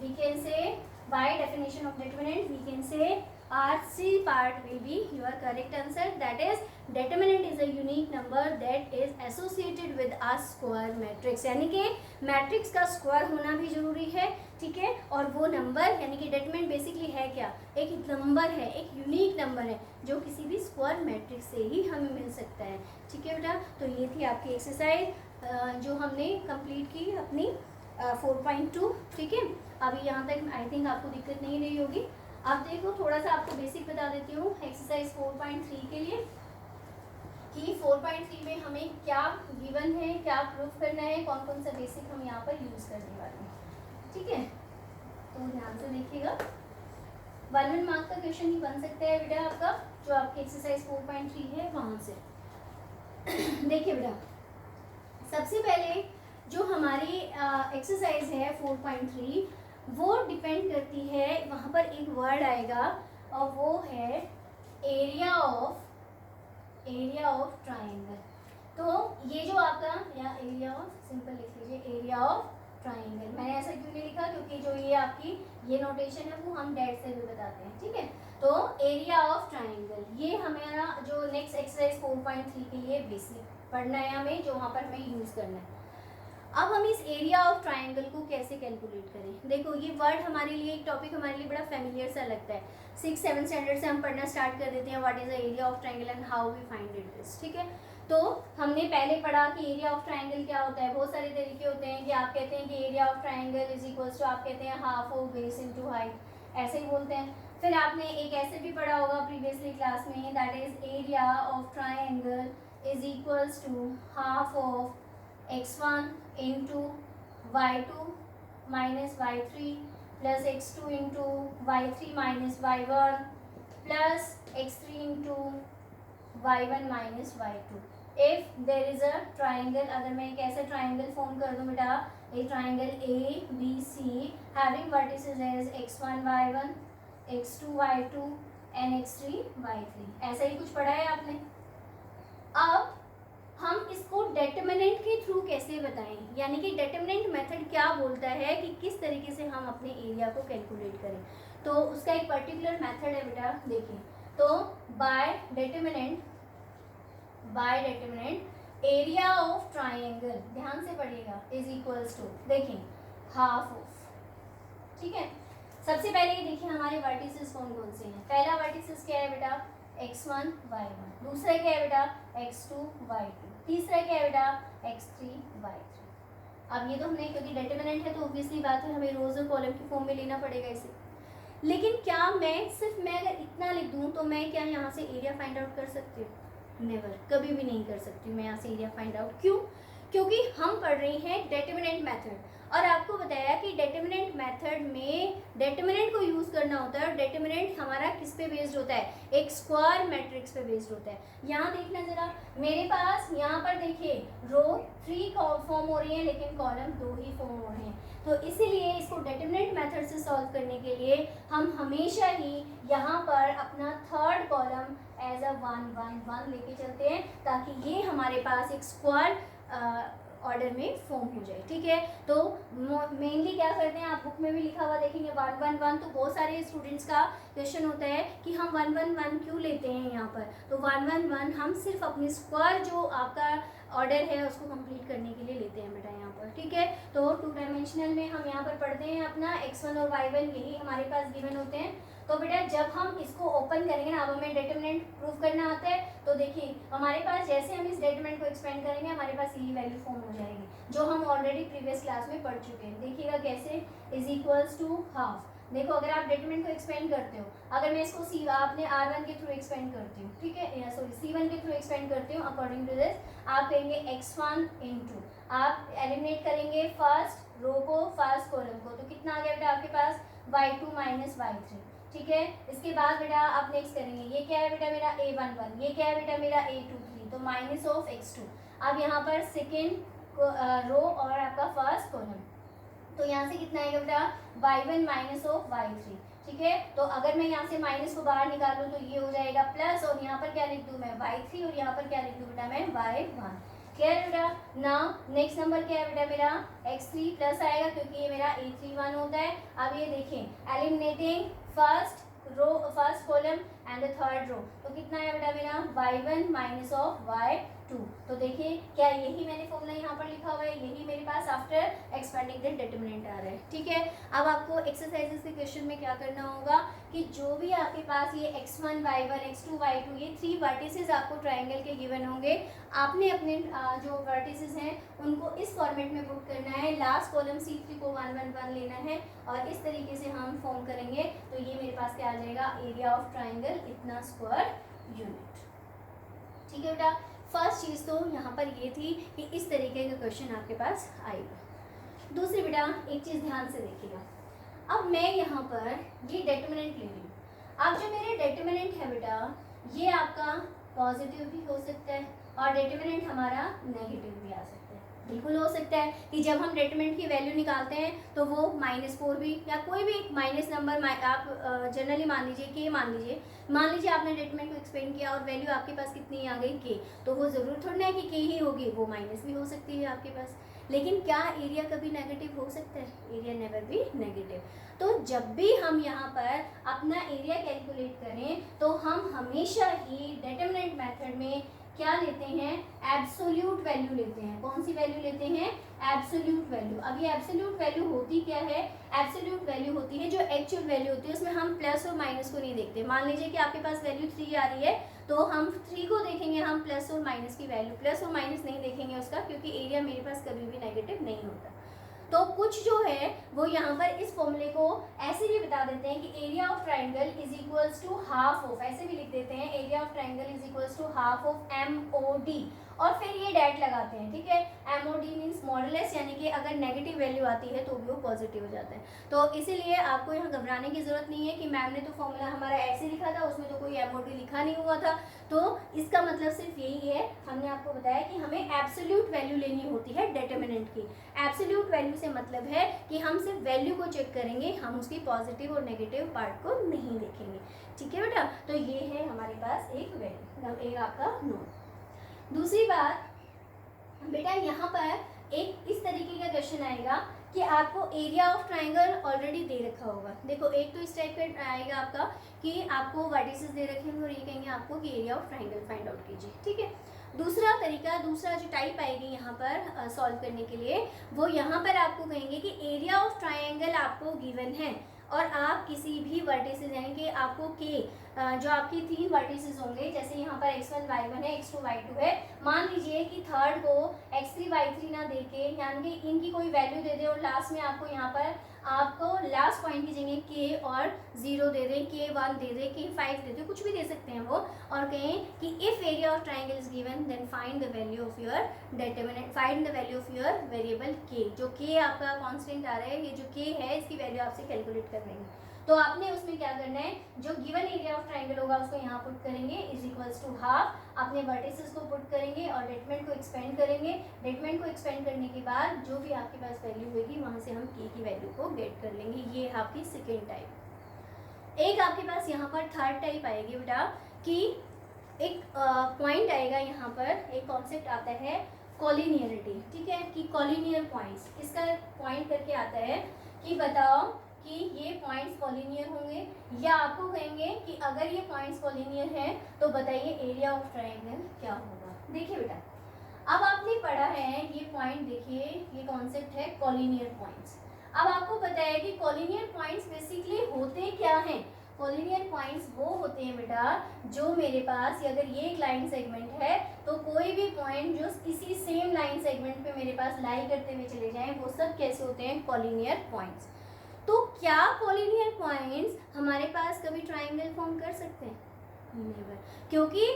we can say, by definition of determinant we can say RC part will be your correct answer, that is determinant is a unique number that is associated with a square matrix, यानी कि matrix का square होना भी जरूरी है, ठीक है। और वो नंबर यानी कि determinant बेसिकली है क्या? एक नंबर है, एक यूनिक नंबर है जो किसी भी स्क्वायर मैट्रिक्स से ही हमें मिल सकता है, ठीक है बेटा। तो ये थी आपकी एक्सरसाइज जो हमने कंप्लीट की अपनी 4.2, ठीक है। अभी यहाँ तक आई थिंक आपको दिक्कत नहीं रही होगी। अब देखो थोड़ा सा आपको बेसिक बता देती हूँ एक्सरसाइज 4.3 के लिए कि 4.3 में हमें क्या गिवन है, क्या प्रूफ करना है, कौन कौन सा बेसिक हम यहाँ पर यूज़ करने वाले हैं, ठीक है। तो ध्यान से देखिएगा, 1 मार्क का क्वेश्चन ही बन सकता है बेटा आपका, जो आपकी एक्सरसाइज 4.3 है वहाँ से। देखिए बेटा, सबसे पहले जो हमारी एक्सरसाइज है 4.3 वो डिपेंड करती है, वहाँ पर एक वर्ड आएगा और वो है एरिया ऑफ ट्राइंगल। तो ये जो आपका या एरिया ऑफ, सिंपल लिख लीजिए एरिया ऑफ ट्राइंगल। मैंने ऐसा क्यों नहीं लिखा? क्योंकि जो ये आपकी ये नोटेशन है वो हम डेट से भी बताते हैं, ठीक है। तो एरिया ऑफ ट्राइंगल ये हमारा जो नेक्स्ट एक्सरसाइज 4.3 के लिए बेसिक पढ़ना है हमें, जो वहाँ पर हमें यूज़ करना है। अब हम इस एरिया ऑफ ट्राइंगल को कैसे कैलकुलेट करें? देखो ये वर्ड हमारे लिए, एक टॉपिक हमारे लिए बड़ा फेमिलियर सा लगता है। 6-7 स्टैंडर्ड से हम पढ़ना स्टार्ट कर देते हैं what is the area of triangle and how we find it this, ठीक है। तो हमने पहले पढ़ा कि एरिया ऑफ ट्राइंगल क्या होता है। बहुत सारे तरीके होते हैं कि आप कहते हैं कि area of triangle is equals to, आप कहते हैं half of base into height, ऐसे ही बोलते हैं। फिर आपने एक ऐसे भी पढ़ा होगा प्रीवियसली क्लास में, that is area of triangle is equals to half of x1 into y2 minus y3 plus x2 into y3 minus y1 plus x3 into y1 minus y2। if there is a triangle, अगर मैं एक ऐसा triangle form कर दूँ बेटा, एक triangle ABC having vertices as x1 y1 x2 y2 and x3 y3, ऐसा ही कुछ पढ़ा है आपने। अब हम इसको डेटर्मिनेंट के थ्रू कैसे बताएं, यानी कि डेटर्मिनेंट मेथड क्या बोलता है कि किस तरीके से हम अपने एरिया को कैलकुलेट करें। तो उसका एक पर्टिकुलर मेथड है बेटा, देखिए। तो by determinant area of triangle, ध्यान से पढ़िएगा, इज इक्वल्स टू, देखिए हाफ ऑफ, ठीक है। सबसे पहले ये देखिए हमारे वर्टिसेस कौन कौन से हैं। पहला वर्टिसेस क्या है बेटा? x1 y1, दूसरा क्या है बेटा? x2 y2, तीसरा क्या है बेटा? x3 y3। अब ये तो हमने, क्योंकि डेटर्मिनेंट है तो ऑब्वियसली बात है हमें रोज और कॉलम की फॉर्म में लेना पड़ेगा इसे। लेकिन क्या मैं अगर इतना लिख दूँ तो मैं क्या यहाँ से एरिया फाइंड आउट कर सकती हूँ? नेवर, कभी भी नहीं कर सकती मैं यहाँ से एरिया फाइंड आउट। क्यों? क्योंकि हम पढ़ रहे हैं डेटर्मिनेंट मेथड, और आपको बताया कि डेटर्मिनेंट मेथड में डेटर्मिनेंट को यूज़ करना होता है, और डेटर्मिनेंट हमारा किस पे बेस्ड होता है? एक स्क्वायर मैट्रिक्स पे बेस्ड होता है। यहाँ देखना ज़रा, मेरे पास यहाँ पर देखिए रो 3 फॉर्म हो रही है लेकिन कॉलम 2 ही फॉर्म हो रहे हैं। तो इसीलिए इसको डेटर्मिनेंट मेथड से सॉल्व करने के लिए हम हमेशा ही यहाँ पर अपना थर्ड कॉलम एज अ 1 1 1 लेके चलते हैं, ताकि ये हमारे पास एक स्क्वायर ऑर्डर में फॉर्म हो जाए, ठीक है। तो मेनली क्या करते हैं, आप बुक में भी लिखा हुआ देखेंगे 1 1 1। तो बहुत सारे स्टूडेंट्स का क्वेश्चन होता है कि हम 1 1 1 क्यों लेते हैं यहाँ पर। तो 1 1 1 हम सिर्फ अपनी स्क्वायर जो आपका ऑर्डर है उसको कंप्लीट करने के लिए लेते हैं बेटा यहाँ पर, ठीक है। तो 2 डायमेंशनल में हम यहाँ पर पढ़ते हैं अपना x1 और y1 यही हमारे पास गिवन होते हैं। तो बेटा जब हम इसको ओपन करेंगे ना, अब हमें डिटरमिनेंट प्रूव करना आता है, तो देखिए हमारे पास जैसे हम इस डिटरमिनेंट को एक्सपेंड करेंगे हमारे पास यही वैल्यू फॉर्म हो जाएगी जो हम ऑलरेडी प्रीवियस क्लास में पढ़ चुके हैं। देखिएगा कैसे, इज इक्वल्स टू हाफ। देखो अगर आप डिटरमिनेंट को एक्सपेंड करते हो, अगर मैं इसको सी आपने r1 के थ्रू एक्सपेंड करती हूँ, ठीक है, सॉरी c1 के थ्रू एक्सपेंड करती हूँ, अकॉर्डिंग टू दिस आप कहेंगे x1 इंटू, आप एलिमिनेट करेंगे फर्स्ट रो को फर्स्ट कॉलम को, तो कितना आ गया बेटा आपके पास y2 माइनस y3, ठीक है। इसके बाद बेटा आप नेक्स्ट करेंगे, ये क्या है बेटा मेरा a11, ये क्या है बेटा मेरा a23, तो माइनस ऑफ x2। अब यहाँ पर सेकेंड रो और आपका फर्स्ट कॉलम, तो यहाँ से कितना आएगा बेटा y1 माइनस ऑफ y3, ठीक है। तो अगर मैं यहाँ से माइनस को बाहर निकालूँ तो ये हो जाएगा प्लस, और यहाँ पर क्या लिख दूँ मैं y3, और यहाँ पर क्या लिख दूँ बेटा मैं y1। क्या है बेटा ना, नेक्स्ट नंबर क्या है बेटा मेरा x3 प्लस आएगा क्योंकि ये मेरा a31 होता है। अब ये देखें eliminating first row first column and the third row, तो कितना है बेटा मेरा y1 माइनस ऑफ y2। तो देखिए क्या यही मैंने फॉर्मूला यहाँ पर लिखा हुआ है, यही मेरे पास आफ्टर एक्सपेंडिंग द डिटरमिनेंट आ रहा है, ठीक है। अब आपको एक्सरसाइजेस के क्वेश्चन में क्या करना होगा कि जो भी आपके पास ये x1 y1 x2 y2 ये 3 वर्टिसेस आपको ट्राइंगल के गिवन होंगे, आपने अपने जो वर्टिसेस हैं उनको इस फॉर्मेट में पुट करना है, लास्ट कॉलम C3 को 1 1 1 लेना है, और इस तरीके से हम फॉर्म करेंगे तो ये मेरे पास क्या आ जाएगा एरिया ऑफ ट्राइंगल इतना स्क्वायर यूनिट, ठीक है बेटा। फर्स्ट चीज़ तो यहाँ पर ये थी कि इस तरीके का क्वेश्चन आपके पास आएगा। दूसरी बेटा एक चीज़ ध्यान से देखिएगा, अब मैं यहाँ पर ये डिटरमिनेंट ले रही हूँ, अब जो मेरे डिटरमिनेंट है बेटा ये आपका पॉजिटिव भी हो सकता है और डिटरमिनेंट हमारा नेगेटिव भी आ सकता है। बिल्कुल हो सकता है कि जब हम डिटरमिनेंट की वैल्यू निकालते हैं तो वो -4 भी या कोई भी एक माइनस नंबर आप जनरली मान लीजिए मान लीजिए आपने डिटरमिनेंट को एक्सपेंड किया और वैल्यू आपके पास कितनी आ गई k, तो वो ज़रूर थोड़ा ना है कि k ही होगी, वो माइनस भी हो सकती है आपके पास। लेकिन क्या एरिया कभी नेगेटिव हो सकता है? एरिया नेवर भी नेगेटिव। तो जब भी हम यहाँ पर अपना एरिया कैलकुलेट करें तो हम हमेशा ही डिटरमिनेंट मेथड में क्या लेते हैं, एब्सोल्यूट वैल्यू लेते हैं। कौन सी वैल्यू लेते हैं? Absolute value. अब ये एब्सोल्यूट वैल्यू होती क्या है? एब्सोल्यूट वैल्यू होती है जो एक्चुअल वैल्यू होती है, उसमें हम प्लस और माइनस को नहीं देखते। मान लीजिए कि आपके पास वैल्यू 3 आ रही है तो हम 3 को देखेंगे, हम प्लस और माइनस की वैल्यू, प्लस और माइनस नहीं देखेंगे उसका, क्योंकि एरिया मेरे पास कभी भी नेगेटिव नहीं होता। तो कुछ जो है वो यहाँ पर इस फॉर्मूले को ऐसे भी बता देते हैं कि area of triangle is equals to half of, ऐसे भी लिख देते हैं area of triangle is equals to half of MOD, और फिर ये डैट लगाते हैं, ठीक है। MOD मीन्स मॉडुलस, यानी कि अगर नेगेटिव वैल्यू आती है तो भी वो पॉजिटिव हो जाता है। तो इसीलिए आपको यहाँ घबराने की जरूरत नहीं है कि मैम ने तो फॉर्मूला हमारा ऐसे लिखा था, उसमें तो कोई MOD लिखा नहीं हुआ था। तो इसका मतलब सिर्फ यही है, हमने आपको बताया कि हमें एब्सोल्यूट वैल्यू लेनी होती है डिटरमिनेंट की। एब्सोल्यूट वैल्यू से मतलब है कि हम सिर्फ वैल्यू को चेक करेंगे, हम उसकी पॉजिटिव और नेगेटिव पार्ट को नहीं देखेंगे, ठीक है बेटा। तो ये है हमारे पास एक वैल्यू, एक आपका नोट। दूसरी बात बेटा, यहाँ पर एक इस तरीके का क्वेश्चन आएगा कि आपको एरिया ऑफ ट्राइंगल ऑलरेडी दे रखा होगा। देखो एक तो इस टाइप का आएगा आपका कि आपको वर्टिसेस दे रखे हैं और ये कहेंगे आपको कि area of triangle find out कीजिए, ठीक है। दूसरा तरीका, दूसरा जो टाइप आएगी यहाँ पर सॉल्व करने के लिए, वो यहाँ पर आपको कहेंगे कि एरिया ऑफ ट्राइंगल आपको गिवन है और आप किसी भी वर्टिसेस यानी कि आपको के जो आपकी 3 वर्टिसेस होंगे, जैसे यहाँ पर x1 y1 है, x2 y2 है, मान लीजिए कि थर्ड को x3 y3 ना दे के यानी कि इनकी कोई वैल्यू दे दे और लास्ट में आपको यहाँ पर आपको लास्ट पॉइंट की जगह k और 0 दे दें, k1 दे दें, k5 दे दें, कुछ भी दे सकते हैं वो, और कहें कि if area of triangle is given then find the value of your determinant, find the value of your variable k। जो k आपका कांस्टेंट आ रहा है, ये जो k है इसकी वैल्यू आपसे कैलकुलेट कर रहे हैं। तो आपने उसमें क्या करना है, जो गिवन एरिया ऑफ ट्राइंगल होगा उसको यहाँ पुट करेंगे, इज इक्वल्स टू हाफ, अपने वर्टिसेस को पुट करेंगे और डिटरमिनेंट को एक्सपेंड करेंगे। डिटरमिनेंट को एक्सपेंड करने के बाद जो भी आपके पास वैल्यू होगी वहाँ से हम k की वैल्यू को गेट कर लेंगे। ये है आपकी सेकेंड टाइप। एक आपके पास यहाँ पर थर्ड टाइप आएगी बेटा कि एक पॉइंट आएगा, यहाँ पर एक कॉन्सेप्ट आता है कॉलिनियरिटी, ठीक है, कि कॉलिनियर पॉइंट्स, इसका पॉइंट करके आता है कि बताओ कि ये पॉइंट्स कॉलिनियर होंगे, या आपको कहेंगे कि अगर ये पॉइंट्स कॉलिनियर हैं तो बताइए एरिया ऑफ ट्राइंगल क्या होगा। देखिए बेटा, अब आपने पढ़ा है ये पॉइंट, देखिए ये कॉन्सेप्ट है कॉलिनियर पॉइंट्स। अब आपको पता है कि कॉलिनियर पॉइंट्स बेसिकली होते क्या हैं। कॉलिनियर पॉइंट्स वो होते हैं बेटा जो मेरे पास, अगर ये एक लाइन सेगमेंट है तो कोई भी पॉइंट जो इसी सेम लाइन सेगमेंट पे मेरे पास लाई करते हुए चले जाएं, वो सब कैसे होते हैं, कॉलिनियर पॉइंट्स। तो क्या कॉलिनियर पॉइंट्स हमारे पास कभी ट्राइंगल फॉर्म कर सकते हैं? नेवर, क्योंकि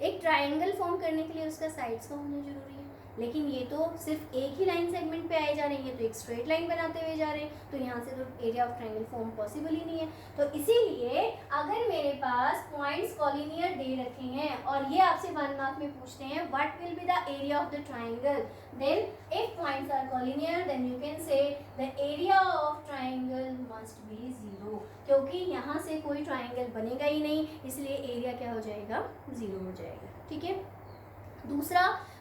एक ट्राइंगल फॉर्म करने के लिए उसका साइड्स का होना जरूरी है, लेकिन ये तो सिर्फ एक ही लाइन सेगमेंट पे आए जा रहे हैं, ये तो एक स्ट्रेट लाइन बनाते हुए जा रहे हैं, तो यहाँ से तो area of triangle form possible ही नहीं है। तो इसीलिए अगर मेरे पास पॉइंट्स कॉलिनियर दे रखे हैं और ये आपसे 1 मार्क में पूछते हैं what will be the area of the triangle, then if points are collinear then you can say the area of triangle must be 0, क्योंकि यहाँ से कोई ट्राइंगल बनेगा ही नहीं, इसलिए एरिया क्या हो जाएगा, 0 हो जाएगा। ठीक है,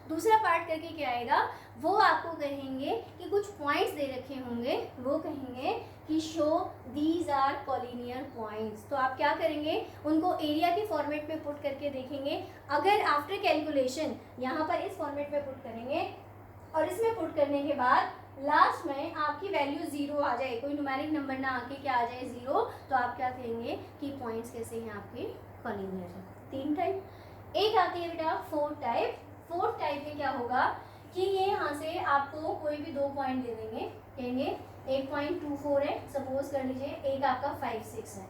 दूसरा पार्ट करके क्या आएगा, वो आपको कहेंगे कि कुछ पॉइंट्स दे रखे होंगे, वो कहेंगे कि show these are collinear points. तो आप क्या करेंगे, उनको एरिया के फॉर्मेट में पुट करके देखेंगे। अगर आफ्टर कैलकुलेशन यहाँ पर इस फॉर्मेट में पुट करेंगे और इसमें पुट करने के बाद लास्ट में आपकी वैल्यू 0 आ जाए, कोई न्यूमेरिक नंबर ना आके क्या आ जाए 0, तो आप क्या कहेंगे कि पॉइंट्स कैसे हैं आपके, कॉलिनियर है। 3 टाइप, एक आती है बेटा 4 टाइप। 4th टाइप में क्या होगा कि ये यहाँ से आपको कोई भी 2 पॉइंट दे देंगे, कहेंगे 1.24 है सपोज कर लीजिए, एक आपका 5, 6 है,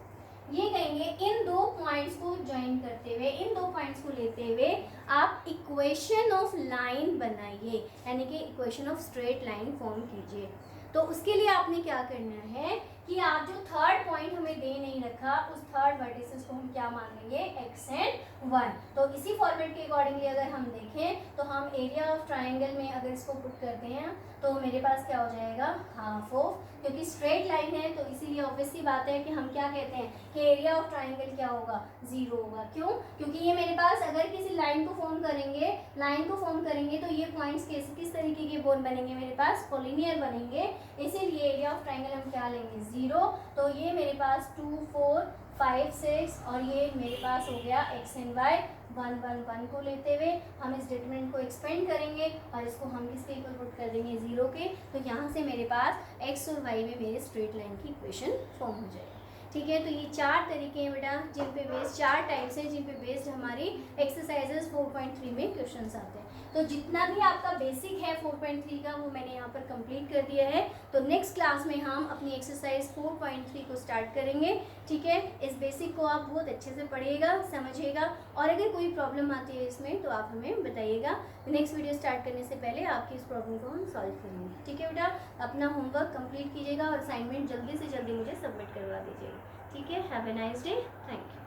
ये कहेंगे इन 2 पॉइंट्स को ज्वाइन करते हुए, इन 2 पॉइंट्स को लेते हुए आप इक्वेशन ऑफ लाइन बनाइए, यानी कि equation of straight line form कीजिए। तो उसके लिए आपने क्या करना है कि आप जो 3rd पॉइंट हमें दे नहीं रखा, उस 3rd वर्टिसेस को हम क्या मान लेंगे, x and 1। तो इसी फॉर्मेट के अकॉर्डिंगली अगर हम देखें तो हम एरिया ऑफ ट्राइंगल में अगर इसको पुट करते हैं तो मेरे पास क्या हो जाएगा, हाफ ऑफ, क्योंकि स्ट्रेट लाइन है तो इसीलिए ऑब्वियसली बात है कि हम क्या कहते हैं कि एरिया ऑफ ट्राइंगल क्या होगा, 0 होगा। क्यों, क्योंकि ये मेरे पास अगर किसी लाइन को फॉर्म करेंगे तो ये पॉइंट्स किस तरीके के बोन बनेंगे, मेरे पास कॉलिनियर बनेंगे, इसीलिए एरिया ऑफ ट्राइंगल हम क्या लेंगे, 0। तो ये मेरे पास 2, 4, 5, 6 और ये मेरे पास हो गया x and y, 1, 1, 1 को लेते हुए हम इस डिटरमिनेंट को एक्सपेंड करेंगे और इसको हम किसके इक्वल पुट कर देंगे, 0 के। तो यहाँ से मेरे पास x और y में मेरे स्ट्रेट लाइन की इक्वेशन फॉर्म हो जाएगी। ठीक है, तो ये 4 तरीके हैं बेटा जिन पे बेस्ड, 4 टाइप्स हैं जिन पे बेस्ड हमारी एक्सरसाइजेस 4.3 में क्वेश्चंस आते हैं। तो जितना भी आपका बेसिक है 4.3 का वो मैंने यहाँ पर कंप्लीट कर दिया है। तो नेक्स्ट क्लास में हम अपनी एक्सरसाइज 4.3 को स्टार्ट करेंगे। ठीक है, इस बेसिक को आप बहुत अच्छे से पढ़िएगा, समझिएगा, और अगर कोई प्रॉब्लम आती है इसमें तो आप हमें बताइएगा। नेक्स्ट वीडियो स्टार्ट करने से पहले आपकी इस प्रॉब्लम को हम सॉल्व करेंगे। ठीक है बेटा, अपना होमवर्क कंप्लीट कीजिएगा और असाइनमेंट जल्दी से जल्दी मुझे सबमिट करवा दीजिएगा। ठीक है, have a nice day, thank you.